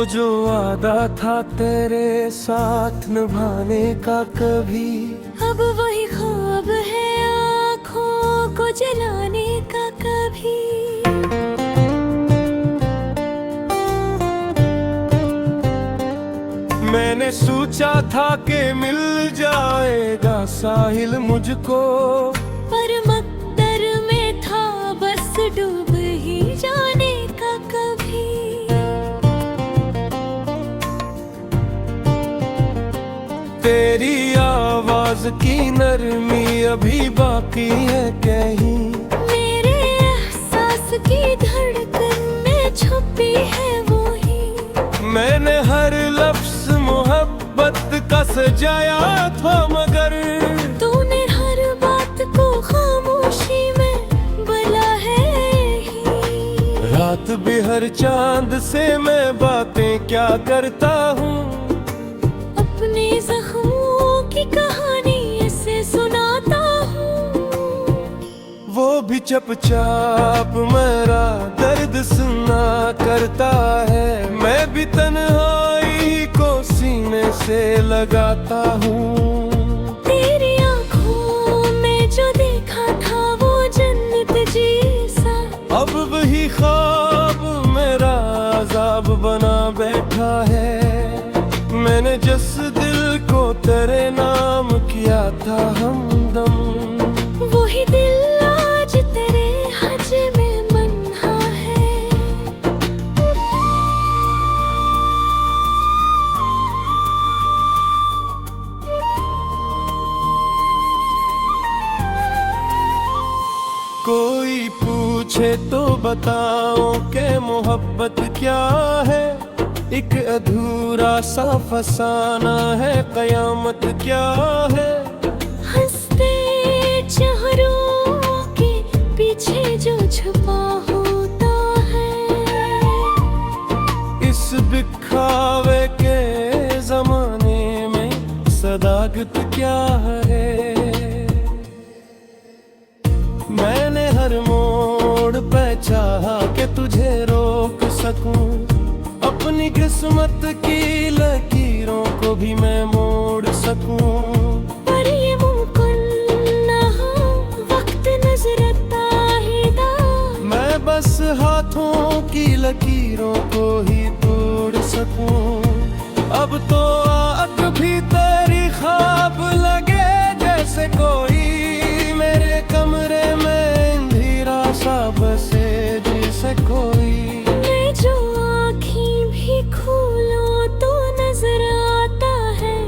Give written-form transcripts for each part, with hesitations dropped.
वो जो वादा था तेरे साथ निभाने का कभी अब वही ख्वाब है आँखों को जलाने का कभी। मैंने सोचा था कि मिल जाएगा साहिल मुझको, पर मकदर में था बस डूब ही जाने का कभी। तेरी आवाज की नरमी अभी बाकी है कहीं, मेरे एहसास की धड़कन में छुपी है वो ही। मैंने हर लफ्ज मोहब्बत का सजाया था मगर तूने हर बात को खामोशी में बोला है ही। रात भी हर चांद से मैं बातें क्या करता हूँ, अपने जख्मों की कहानी ऐसे सुनाता हूँ। वो भी चुपचाप मेरा दर्द सुना करता है, मैं भी तन्हाई को सीने से लगाता हूँ। तेरी आँखों में जो देखा था वो जन्नत जैसा, अब वही ख्वाब मेरा अजाब बना बैठा है। मैंने जिस दिल को तेरे नाम किया था हमदम, वही दिल आज तेरे हज में बंधा है। कोई पूछे तो बताओ कि मोहब्बत क्या है, एक अधूरा सा फसाना है, कयामत क्या है। हंसते चेहरों के पीछे जो छुपा होता है, इस दिखावे के जमाने में सदाकत क्या है। मैंने हर मोड़ पे चाहा कि तुझे रोक सकूं, अपनी किस्मत की लकीरों को भी मैं मोड़ सकूं, पर ये मुमकिन न हो, वक्त नजरता ही दा। मैं बस हाथों की लकीरों को ही तोड़ सकूं। अब तो आग भी तेरी ख्वाब लगे जैसे कोई मेरे कमरे में अंधेरा सा बसे जैसे कोई। मैं जो आँखें भी खोलूं तो नजर आता है,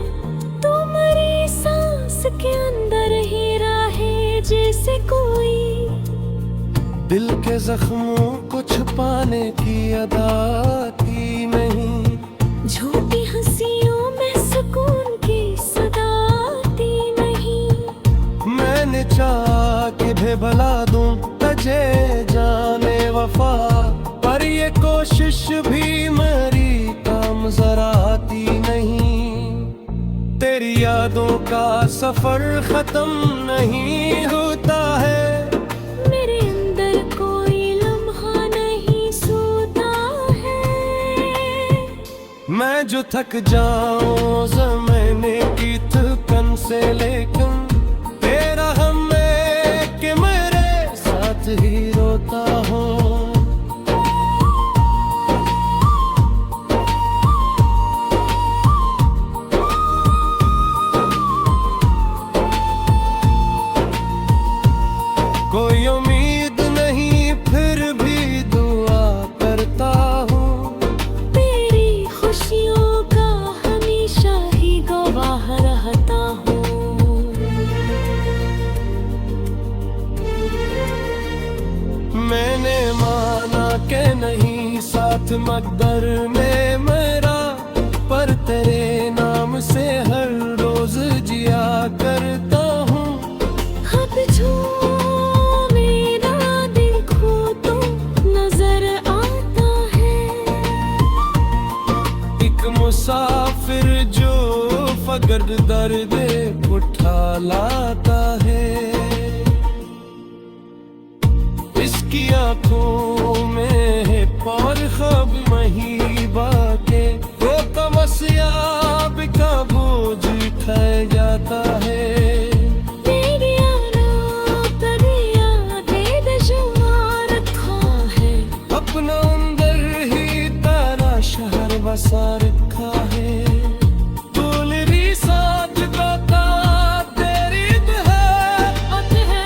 तुम्हारी सांस के अंदर ही राहे जैसे कोई। दिल के जख्मों को छुपाने की अदा थी नहीं, झूठी हंसियों में सुकून की सदा आती नहीं। मैंने चाहा कि भला दूं तुझे जाने वफा, पर ये कोशिश भी मेरी काम जरा आती नहीं। तेरी यादों का सफर खत्म नहीं होता है, मेरे अंदर कोई लम्हा नहीं सोता है। मैं जो थक जाऊं ज़माने की थकन से, लेकिन तेरा हम है कि मेरे साथ ही रोता हूँ। कोई उम्मीद नहीं फिर भी दुआ करता हूँ, तेरी खुशियों का हमेशा ही गवाह रहता हूँ। मैंने माना कि नहीं साथ मकदर में मेरा, पर तेरे नाम से हर रोज जिया करता हूँ। अब जो मेरा देखो तो नजर आता है, एक मुसाफिर जो फकर दर्द उठा लाता है, इसकी आंखों में है और ख्वाब महिबा के वो तमस्या का बोझ ठहर जाता है। तेरी आरात दे शुमार रखा है, अपना अंदर ही तारा शहर बसा रखा है। दूलरी साथ दाता तेरी मत है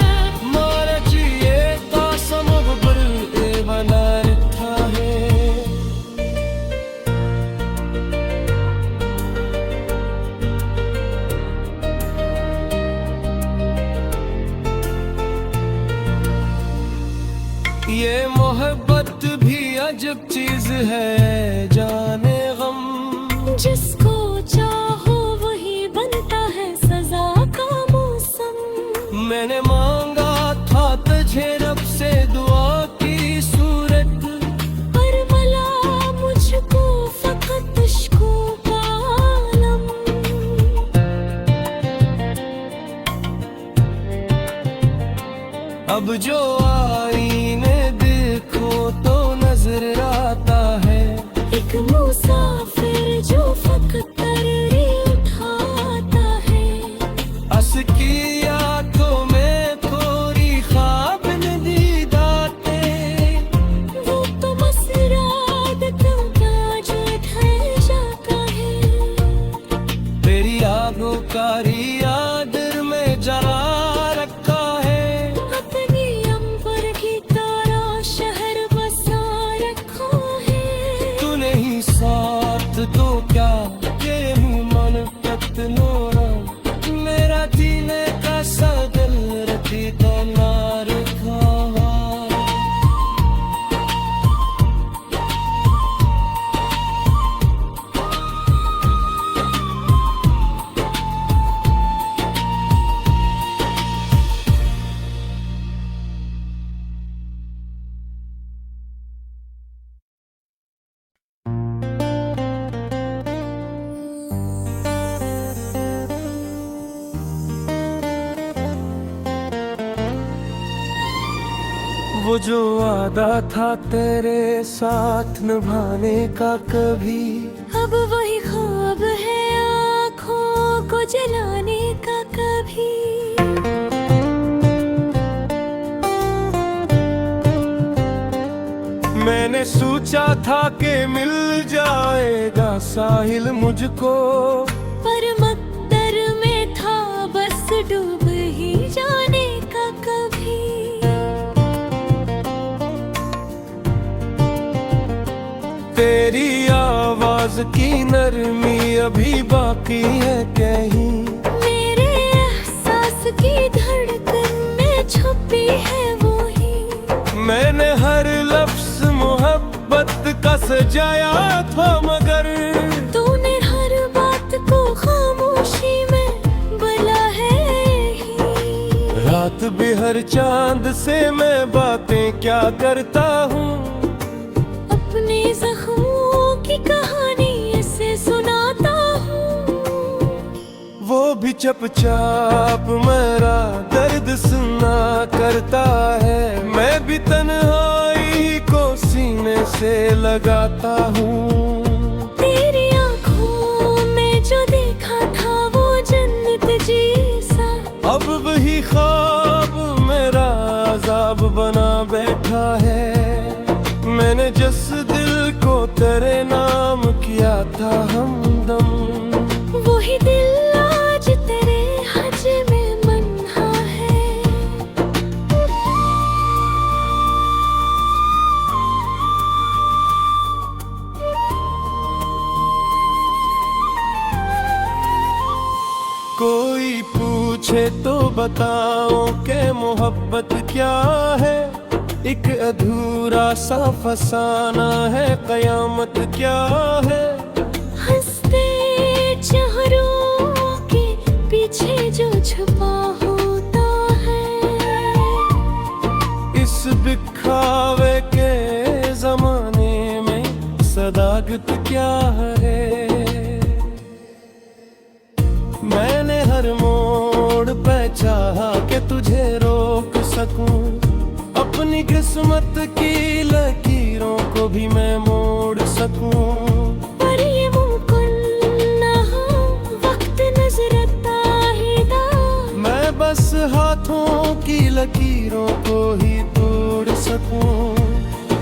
मारा चाहिए ता समब बर ए बना रखा है। ये मोहब्बत भी अजब चीज है जाने गम। जिसको चाहो वही बनता है सजा का मौसम। मैंने मांगा था तुझे रब से दुआ की सूरत, पर मिला मुझको फकत इश्कों का आलम। अब जो आईने देखो तो नजर आता है। एक मुसाफिर जो फकत तररी उठाता है। अस की आंखों में थोड़ी ख्वाब दीदाते, वो तो मसराद का जो ठहर जाता है। तेरी आगो कारी आदर में जरा रखा है। अपनी अंबर की तारा शहर बसा रखा है। तू नहीं साथ तो क्या ये हूँ मन पतलोरा, मेरा जीने का सदल रखी तो ना रखा। वो जो वादा था तेरे साथ निभाने का कभी, अब वही ख्वाब है आँखों को जलाने का कभी। मैंने सोचा था कि मिल जाएगा साहिल मुझको, पर मकदर में था बस डूब ही जाने का कभी। तेरी आवाज की नरमी अभी बाकी है कहीं। मेरे एहसास की धड़कन में छुपी है वो ही। मैंने हर लफ्ज मोहब्बत का सजाया था, मगर तूने हर बात को खामोशी में बुला है ही। रात भी हर चांद से मैं बातें क्या करता हूँ। अपने जख्मों की कहानी ऐसे सुनाता हूँ। वो भी चुपचाप मेरा दर्द सुना करता है। मैं भी तन्हाई को सीने से लगाता हूँ। तेरी आँखों में जो देखा था वो जन्नत जैसा, अब वही ख्वाब मेरा अजाब बना बैठा है। मैंने जिस दिल को तेरे नाम किया था हमदम, वही दिल आज तेरे हज में मन्हा है। कोई पूछे तो बताओ कि मोहब्बत क्या है। एक अधूरा सा फसाना है, कयामत क्या है। हंसते चेहरों के पीछे जो छुपा होता है। इस दिखावे के जमाने में सदाकत क्या है। मैंने हर मोड़ पे चाहा कि तुझे रोक सकूं, अपनी किस्मत की लकीरों को भी मैं मोड़ सकूं। पर ये बस हाथों की लकीरों को ही तोड़ सकूं।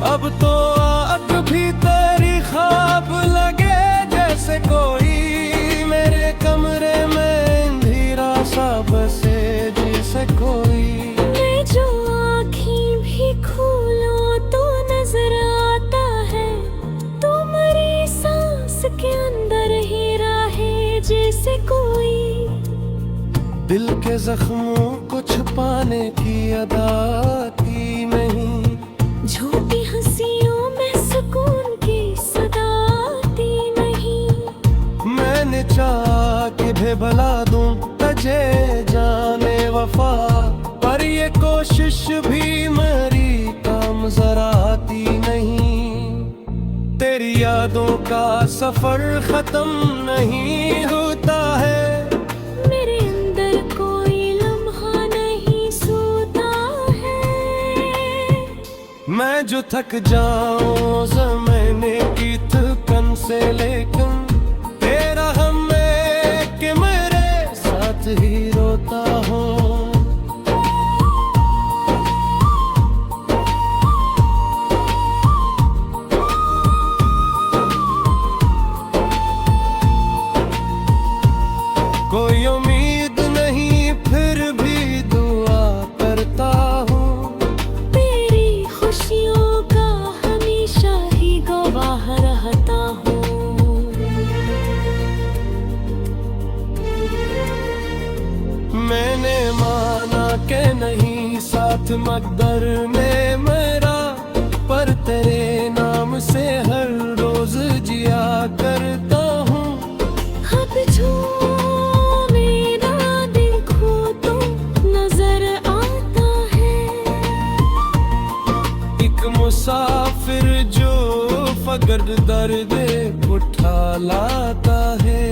अब तो आग भी तेरी ख्वाब लगे जैसे कोई मेरे कमरे में अंधेरा सा बसे जैसे कोई। मैं जो आँखें भी खोलूं तो नजर आता है तुम्हारी सांस के अंदर ही राहे जैसे कोई। दिल के जख्मों को छुपाने की अदा आती नहीं, झूठी हंसियों में सुकून की सदा आती नहीं। मैंने चाहा कि बेभला दूं तुझे जाने वफा, पर ये कोशिश भी मेरी काम जरा आती नहीं। तेरी यादों का सफर खत्म नहीं होता है, मेरे अंदर कोई लम्हा नहीं सोता है। मैं जो थक जाऊं ज़माने की थकन से, लेकिन तेरा हम में कि मेरे साथ ही रोता हूँ। कोई उम्मीद नहीं फिर भी दुआ करता हूँ, तेरी खुशियों का हमेशा ही गवाह रहता हूँ। मैंने माना कि नहीं साथ मकदर में मेरा, पर तेरे नाम से हर रोज जिया करता हूँ। अब जो मेरा देखो तो नजर आता है, एक मुसाफिर जो फकर दर्द उठा लाता है।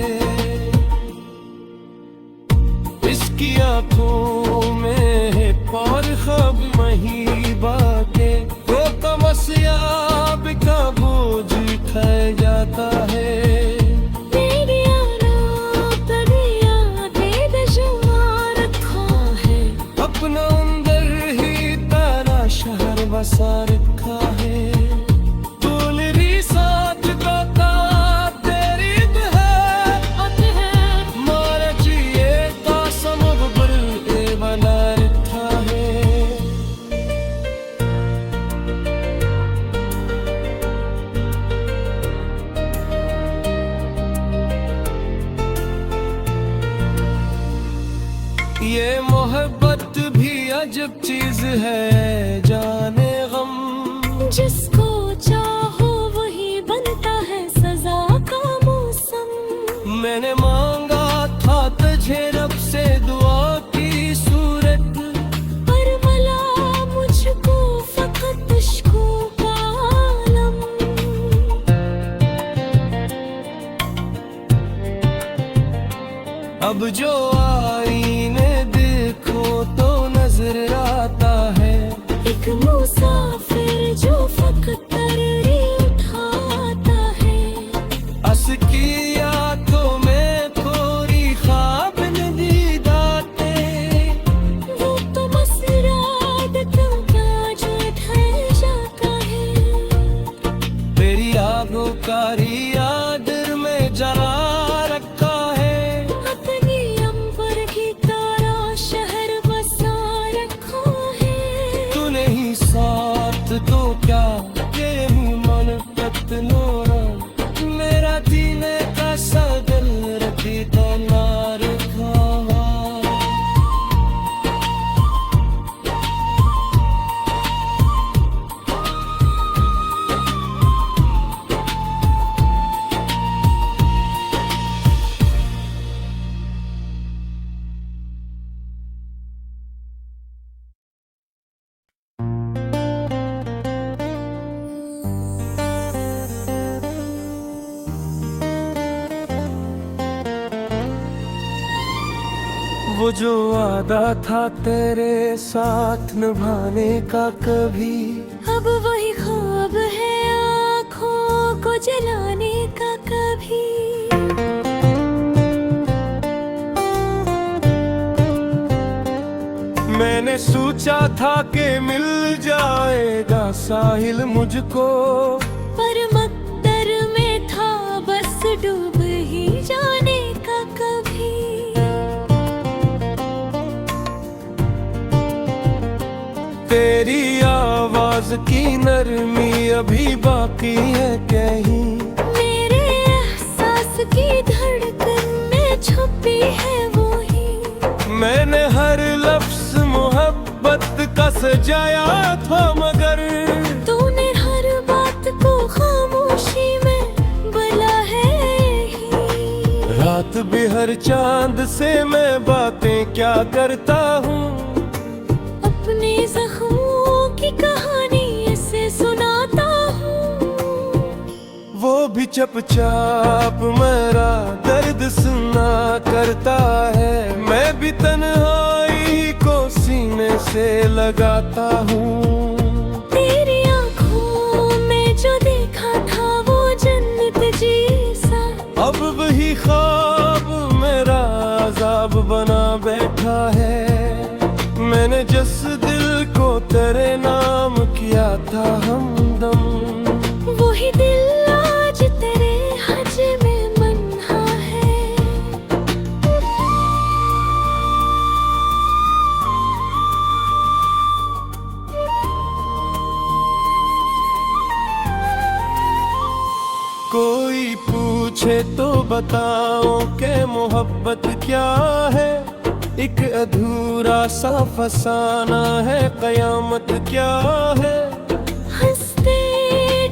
इसकी आंखों में है और ख्वाब महिबा के, वो तमस्याब का बोझ उठा जाता है। तेरी आराम पर यादें बेशुमार रखा है, अपना अंदर ही तारा शहर बसा रखा है। दूल्हरी साथ गाता तेरी है, मारा चाहिए तासम बबल ए बना रखा है। ये मोहब्बत भी अजब चीज है जाने गम, जिसको चाहो वही बनता है सजा का मौसम। मैंने मांगा था तुझे रब से दुआ की सूरत, पर मिला मुझको फकत इश्कों का आलम। अब जो आईने देखो तो नजर आता है, एक मुसाफिर जो फकत तररी उठाता है। अस की आंखों में थोड़ी ख्वाब दीदाते, वो तो मसरादतों का जो ठहर जाता है। तेरी आगों कारी आदर में जला रखा है। अपनी अंबर की तारा शहर बसा रखा है। तू नहीं साथ तो क्या ये मन कतनोरा, मेरा जीने का सदल रखी तो ना रखा। वो जो वादा था तेरे साथ निभाने का कभी, अब वही ख्वाब है आँखों को जलाने का कभी। मैंने सोचा था कि मिल जाएगा साहिल मुझको, पर मकदर में था बस डूब ही जाने का कभी। तेरी आवाज की नरमी अभी बाकी है कहीं, मेरे एहसास की धड़कन में छुपी है वो ही। मैंने हर लफ्ज मोहब्बत का सजाया था, मगर तूने हर बात को खामोशी में बुला है ही। रात भी हर चांद से मैं बातें क्या करता हूँ, अपने जख्मों की कहानी ऐसे सुनाता हूँ। वो भी चुपचाप मेरा दर्द सुना करता है, मैं भी तन्हाई को सीने से लगाता हूँ। तेरी आँखों में जो देखा था वो जन्नत जैसा, अब वही ख्वाब मेरा अजाब बना बैठा है। मैंने जिस दिल को तेरे नाम किया था हमदम, वही दिल आज तेरे हज में बंधा है। कोई पूछे तो बताओ कि मोहब्बत क्या है, एक अधूरा सा फसाना है, कयामत क्या है। हंसते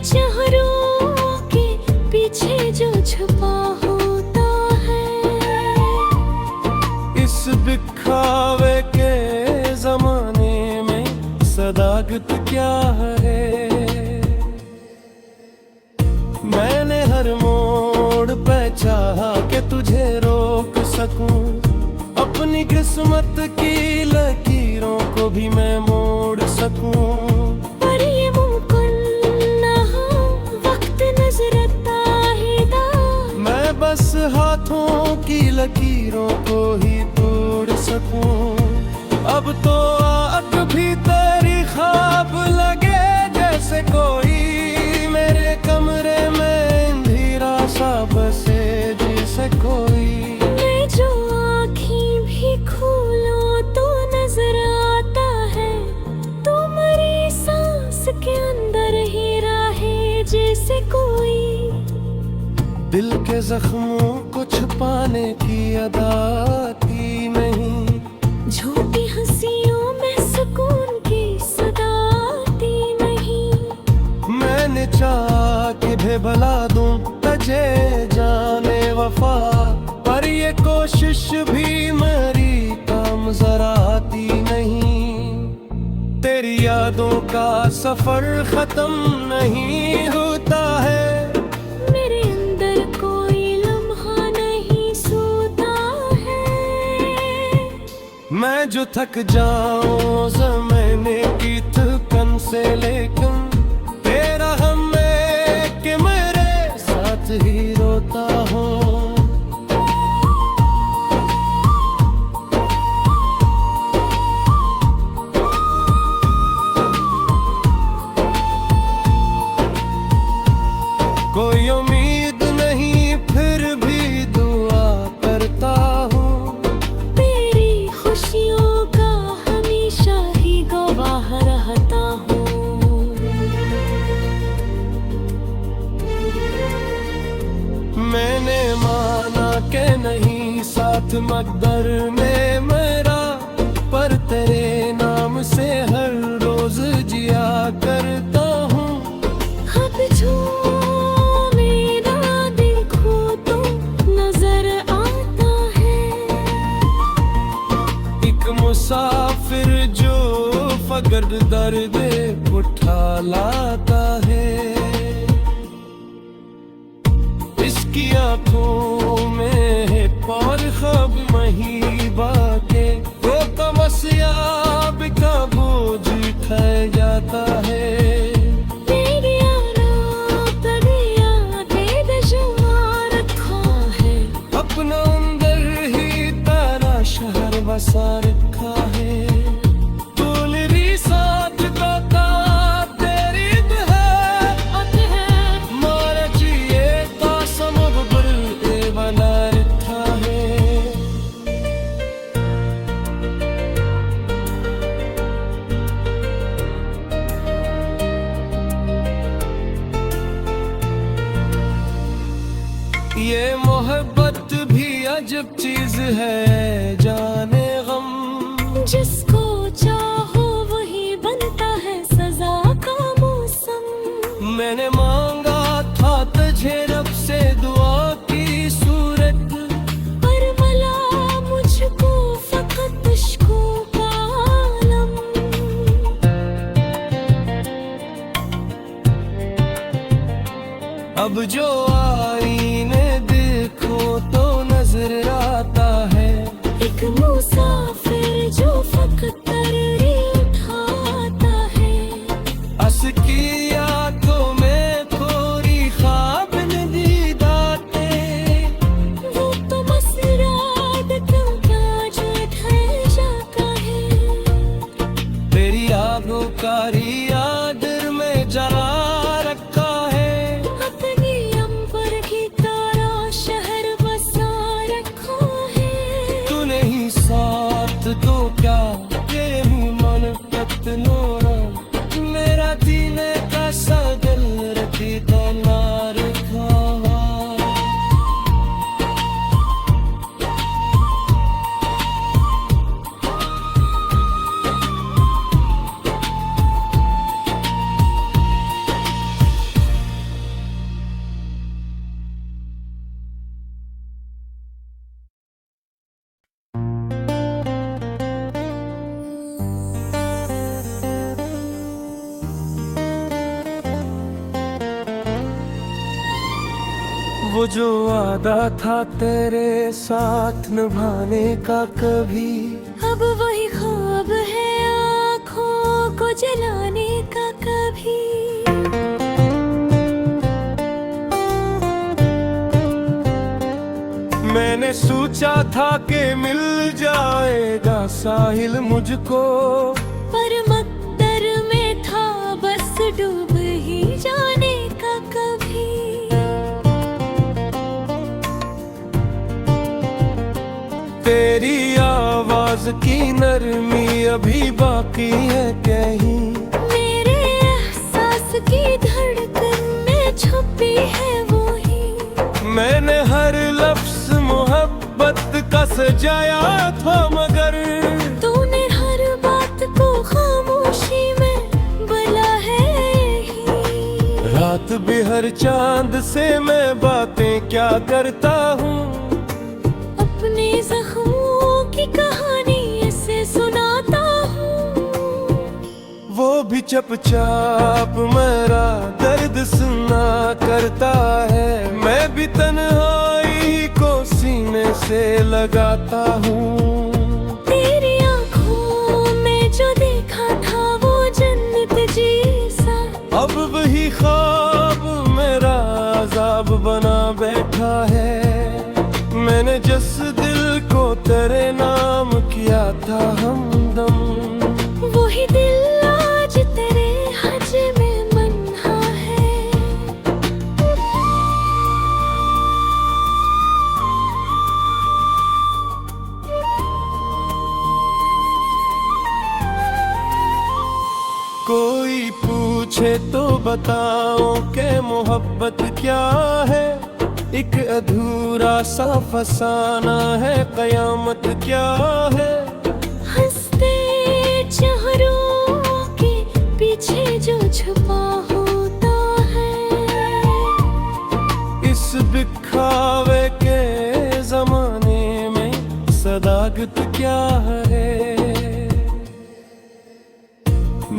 चेहरों के पीछे जो छुपा होता है, इस दिखावे के जमाने में सदाकत क्या है। मैंने हर मोड़ पे चाहा कि तुझे रोक सकूं, अपनी किस्मत की लकीरों को भी मैं मोड़ सकूं, पर ये मुमकिन न हो, वक्त नजर आता ही था। मैं बस हाथों की लकीरों को ही तोड़ सकूं। अब तो आग भी तेरी ख्वाब लगे जैसे कोई मेरे कमरे में अंधेरा सा बसे जैसे कोई। मैं जो आँखें भी खोलूं तो नजर आता है, तुम्हारी सांस के अंदर ही राहे जैसे कोई। दिल के जख्मों को छुपाने की अदा थी नहीं, झूठी हंसियों में सुकून की सदा आती नहीं। मैंने चाहा कि भला दूं तुझे जाने वफा, पर ये कोशिश भी मेरी काम जरा आती नहीं। तेरी यादों का सफर खत्म नहीं होता है, मेरे अंदर कोई लम्हा नहीं सोता है। मैं जो थक जाऊं ज़माने की थकन से, लेकिन तेरा हम है कि मेरे साथ ही रोता हूँ। कोई उम्मीद नहीं फिर भी दुआ करता हूँ, तेरी खुशियों का हमेशा ही गवाह रहता हूँ। मैंने माना कि नहीं साथ मकदर में मेरा, पर तेरे नाम से हर रोज जिया करता हूँ। अब जो मेरा देखो तो नजर आता है, एक मुसाफिर जो फकड़ दर्द उठा लाता है, इसकी आंखों में है और ख्वाब महीबा के, वो तमस्याब का बोझ खा जाता है। तेरी आराम तबियत बेशुमार रखा है, अपना अंदर ही तारा शहर बसा रखा है। वाजिब चीज है जाने गम। जिसको चाहो वही बनता है सजा का मौसम। मैंने मांगा था तुझे रब से दुआ की सूरत, पर मिला मुझको फकत इश्कों का आलम। अब जो आईने देखो तो नजर आता है एक मुसाफिर जो फकत तररी उठाता है। अस की यादों में थोड़ी ख्वाब ने दीदाते। वो तो मसरादतों का जो ठहर जाता है। तेरी आबोकारी यादर में जला रखा है। अपनी अंबर की तरह शहर बसा रखा है। तू नहीं साथ तो क्या ये मन कतनोरा। मेरा जीने का सा दिल रखी तो ना रखा। वो जो वादा था तेरे साथ निभाने का कभी, अब वही ख्वाब है आँखों को जलाने का कभी। मैंने सोचा था कि मिल जाएगा साहिल मुझको, पर मकदर में था बस डूब ही जाने का कभी। तेरी आवाज की नरमी अभी बाकी है कहीं। मेरे एहसास की धड़कन में छुपी है वो ही। मैंने हर लफ्ज मोहब्बत का सजाया था मगर तूने हर बात को खामोशी में बुला है यही। रात भी हर चांद से मैं बातें क्या करता हूँ। अपने जख्मों की कहानी ऐसे सुनाता हूँ। वो भी चुपचाप मेरा दर्द सुना करता है। मैं भी तन्हाई को सीने से लगाता हूँ। तेरी आँखों में जो देखा था वो जन्नत जैसा, अब वही ख्वाब मेरा अजाब बना बैठा है। मैंने जिस दिल को तेरे नाम किया था हमदम, वही दिल आज तेरे हज में मन्हा है। कोई पूछे तो बताओ कि मोहब्बत क्या है। एक अधूरा सा फसाना है, कयामत क्या है। हंसते चेहरों के पीछे जो छुपा होता है। इस दिखावे के जमाने में सदाकत क्या है।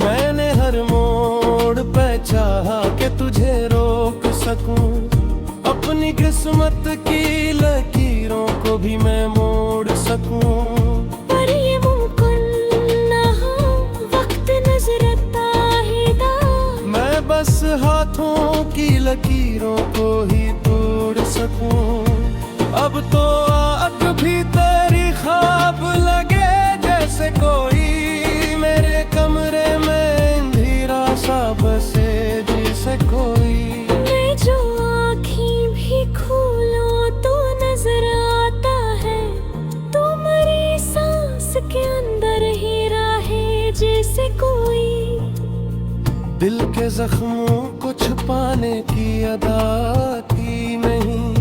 मैंने हर मोड़ पे चाहा कि तुझे रोक सकूं। अपनी किस्मत की लकीरों को भी मैं मोड़ सकूं। पर ये मुमकिन न हो, वक्त नजरता ही दा। मैं बस हाथों की लकीरों को ही तोड़ सकूं। अब तो आग भी तेरी ख्वाब लगे जैसे कोई मेरे कमरे में अंधेरा सा बसे जैसे कोई। मैं जो आँखें भी खोलूं तो नजर आता है तुम्हारी सांस के अंदर ही राहे जैसे कोई। दिल के जख्मों को छुपाने की अदा की नहीं।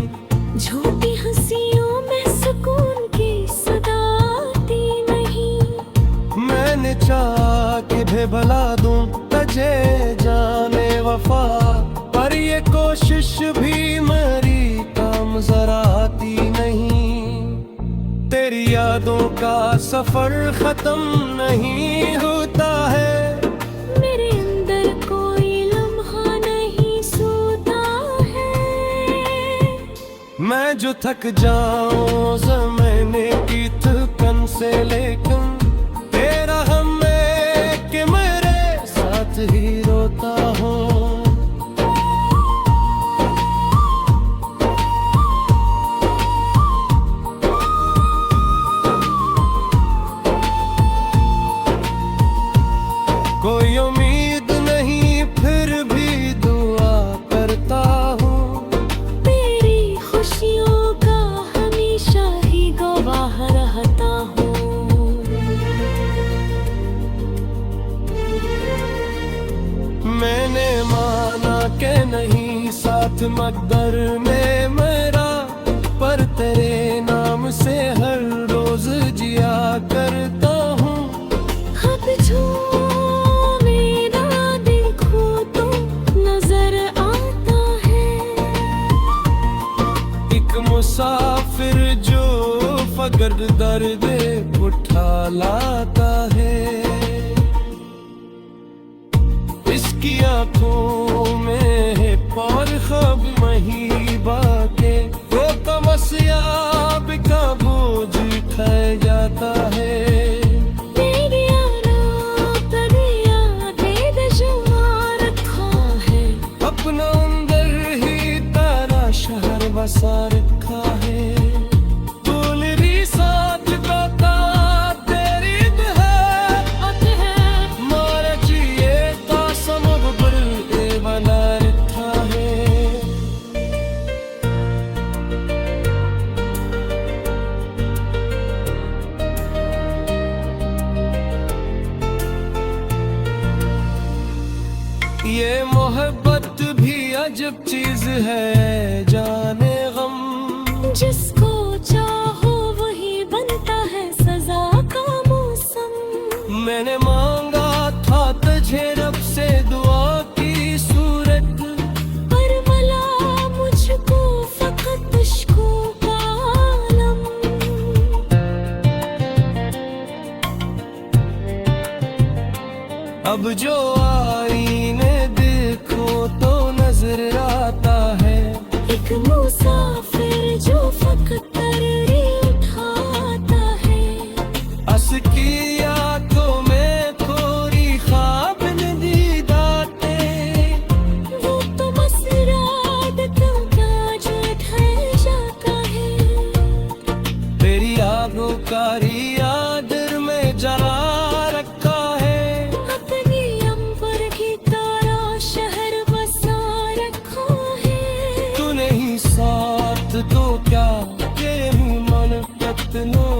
झूठी हंसियों में सुकून के भी भला दूं तुझे जाने वफा, पर ये कोशिश भी मेरी काम जरा आती नहीं। तेरी यादों का सफर खत्म नहीं होता है, मेरे अंदर कोई लम्हा नहीं सोता है। मैं जो थक जाऊं ज़माने की थकन से, लेकिन तेरा हम है कि मेरे साथ ही रोता हूँ। कोई उम्मीद नहीं फिर भी दुआ करता हूँ, तेरी खुशियों का हमेशा ही गवाह रहता हूँ। मैंने माना कि नहीं साथ मकदर में मेरा, पर तेरे नाम से हर रोज जिया करता हूँ। अब जो मेरा देखो तो नजर आता है, एक मुसाफिर जो फकर दर्द उठा लाता है। इसकी आंखों में है और ख्वाब महिबा के, वो तमस्याब का बोझ उठा जाता है। तेरी आरात यादें दशमा रखा है, अपना अंदर ही तारा शहर बसा रखा है। दूल्हरी साथ गाता तेरी आते हैं मारा जिए ता समब पर ए बना रखा है। ये मोहब्बत भी अजब चीज है जाने गम, जिसको चाहो वही बनता है सजा का मौसम। मैंने मांगा था तुझे रब से दुआ की सूरत, पर मिला मुझको फकत इश्कों का आलम। अब जो आईने देखो तो नजर आता है, एक मुसाफिर जो फकत तररी उठाता है। अस की यादों में थोड़ी ख्वाब दीदाते, वो तो बस रातों का जो ठहर जाता है। तेरी आगों का यादर में जला रखा है। अपनी अंबर की तरह शहर बसा रखा है। तू नहीं साथ तो क्या ये मन कत्लो